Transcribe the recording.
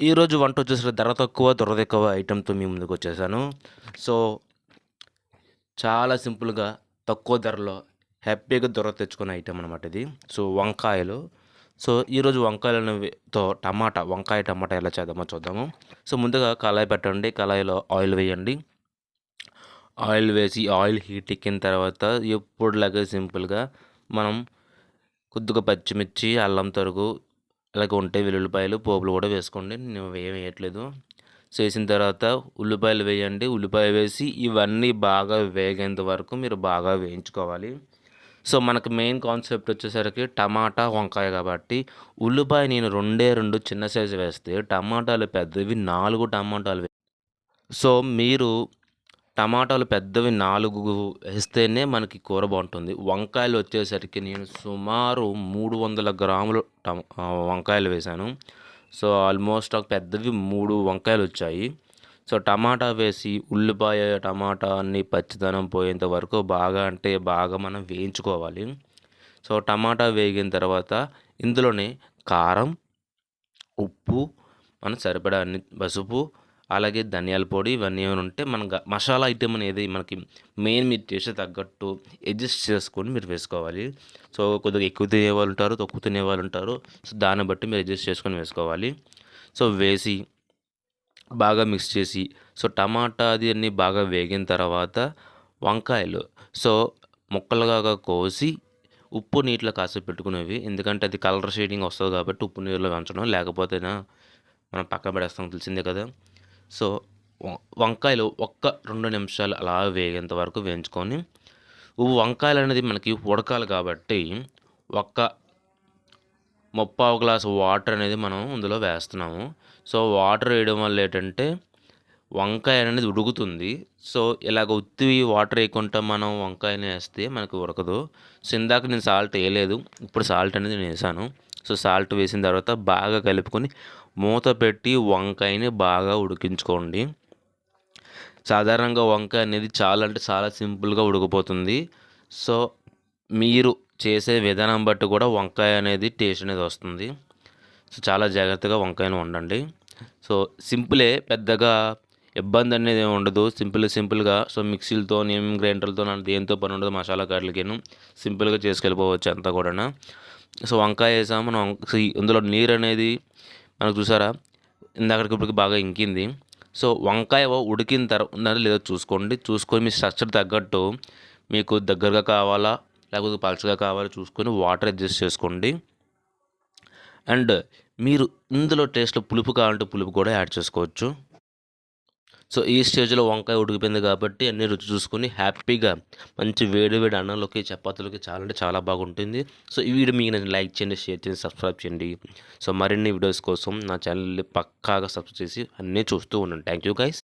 ఈరోజు వంట వచ్చేసి ధర తక్కువ, దురద ఎక్కువ ఐటెమ్‌తో మీ ముందుకొచ్చేసాను. సో, చాలా సింపుల్‌గా తక్కువ ధరలో హ్యాపీగా దొరద తెచ్చుకునే ఐటెమ్ అనమాట ఇది. సో, వంకాయలు. సో, ఈరోజు వంకాయలనేవితో వంకాయ టమాటా ఎలా చేద్దామో చూద్దాము. సో, ముందుగా కళాయి పెట్టండి. కళాయిలో ఆయిల్ వేయండి. ఆయిల్ వేసి ఆయిల్ హీట్ ఎక్కిన తర్వాత ఎప్పుడులాగే సింపుల్‌గా మనం కొద్దిగా పచ్చిమిర్చి, అల్లం తరుగు, అలాగే ఉంటే వెల్లుల్లిపాయలు, పోపులు కూడా వేసుకోండి. నేను ఏమి వేయట్లేదు. సో, వేసిన తర్వాత ఉల్లిపాయలు వేయండి. ఉల్లిపాయ వేసి ఇవన్నీ బాగా వేగేంత వరకు మీరు బాగా వేయించుకోవాలి. సో, మనకు మెయిన్ కాన్సెప్ట్ వచ్చేసరికి టమాటా, వంకాయ కాబట్టి ఉల్లిపాయ నేను 2 చిన్న సైజు వేస్తే, టమాటాలు పెద్దవి 4 టమాటాలు సో, మీరు టమాటాలు పెద్దవి 4 వేస్తేనే మనకి కూర బావుంటుంది. వంకాయలు వచ్చేసరికి నేను సుమారు 300 గ్రాములు వంకాయలు వేశాను. సో, ఆల్మోస్ట్ ఒక పెద్దవి 3 వంకాయలొచ్చాయి. సో, టమాటా వేసి ఉల్లిపాయ, టమాటా అన్నీ పచ్చిదనం పోయేంత వరకు బాగా అంటే బాగా మనం వేయించుకోవాలి. సో, టమాటా వేగిన తర్వాత ఇందులోనే కారం, ఉప్పు, మనకు సరిపడా అన్ని పసుపు, అలాగే ధనియాల పొడి ఇవన్నీ ఏమైనా ఉంటే మన మసాలా ఐటెమ్ అనేది మనకి మెయిన్ మీ టేస్ట్ తగ్గట్టు అడ్జస్ట్ చేసుకొని మీరు వేసుకోవాలి. సో, కొద్దిగా ఎక్కువ తినేవాళ్ళు ఉంటారు, తక్కువ తినేవాళ్ళు ఉంటారు. సో, దాన్ని బట్టి మీరు అడ్జస్ట్ చేసుకొని వేసుకోవాలి. సో, వేసి బాగా మిక్స్ చేసి సో, టమాటా అది అన్నీ బాగా వేగిన తర్వాత వంకాయలు సో, ముక్కలుగా కోసి ఉప్పు నీటిలో కాసేపు పెట్టుకునేవి. ఎందుకంటే అది కలర్ షేడింగ్ వస్తది కాబట్టి ఉప్పు నీరులో వేయించడం. లేకపోతేనా మనం పక్కన పడేస్తాం తెలిసిందే కదా! సో, వ వంకాయలు ఒక్క 2 నిమిషాలు అలా వేగేంత వరకు వేయించుకొని, వంకాయలనేది మనకి ఉడకాలి కాబట్టి, ఒక్క ముప్పావు గ్లాసు వాటర్ అనేది మనం ఇందులో వేస్తున్నాము. సో, వాటర్ వేయడం వల్ల ఏంటంటే, వంకాయ అనేది ఉడుకుతుంది. సో, ఇలాగ ఉత్తివి వాటర్ వేయకుండా మనం వంకాయని ఏస్తే మనకు ఉడకదు. సో, ఇందాక నేను సాల్ట్ ఎయలేదు. ఇప్పుడు సాల్ట్ అనేది నేనేసాను. సో, సాల్ట్ వేసిన తర్వాత బాగా కలుపుకొని, మూత పెట్టి వంకాయని బాగా ఉడికించుకోండి. సాధారణంగా వంకాయ అనేది చాలా అంటే చాలా సింపుల్‌గా ఉడికిపోతుంది. సో, మీరు చేసే విధానం బట్టి కూడా వంకాయ అనేది టేస్ట్ అనేది వస్తుంది. సో, చాలా జాగ్రత్తగా వంకాయను వండండి. సో, సింపులే పెద్దగా ఇబ్బంది అనేది ఏమి ఉండదు. సింపుల్‌గా సో, మిక్సీలతోని, గ్రైండర్‌లతోని దేనితో పని ఉండదు. మసాలా కాట్లకిను సింపుల్‌గా చేసుకెళ్ళిపోవచ్చు అంతా కూడాను. సో, వంకాయ ఏసాము మనం ఇందులో నీరనేది మనకు చూసారా ఇందాకటికి ఇప్పటికి బాగా ఇంకింది. సో, వంకాయ ఉడికిన ఉందో లేదో చూసుకోండి. చూసుకొని మీ స్ట్రక్చర్ తగ్గట్టు మీకు దగ్గరగా కావాలా, లేకపోతే పలచగా కావాలా చూసుకొని వాటర్ అడ్జస్ట్ చేసుకోండి. అండ్ మీరు ఇందులో టేస్ట్‌లో పులుపు కావాలంటే పులుపు కూడా యాడ్ చేసుకోవచ్చు. సో, ఈ స్టేజ్‌లో వంకాయ ఉడికిపోయింది కాబట్టి అన్నీ రుచి చూసుకొని హ్యాపీగా మంచి వేడి వేడి అన్నంలోకి, చపాతీలోకి చాలా అంటే చాలా బాగుంటుంది. సో, ఈ వీడియో మీకు నచ్చితే లైక్ చేయండి, షేర్ చేయండి, సబ్స్క్రైబ్ చేయండి. సో, మరిన్ని వీడియోస్ కోసం నా ఛానల్‌ని పక్కాగా సబ్స్క్రైబ్ చేసి అన్నీ చూస్తూ ఉండండి. Thank you guys.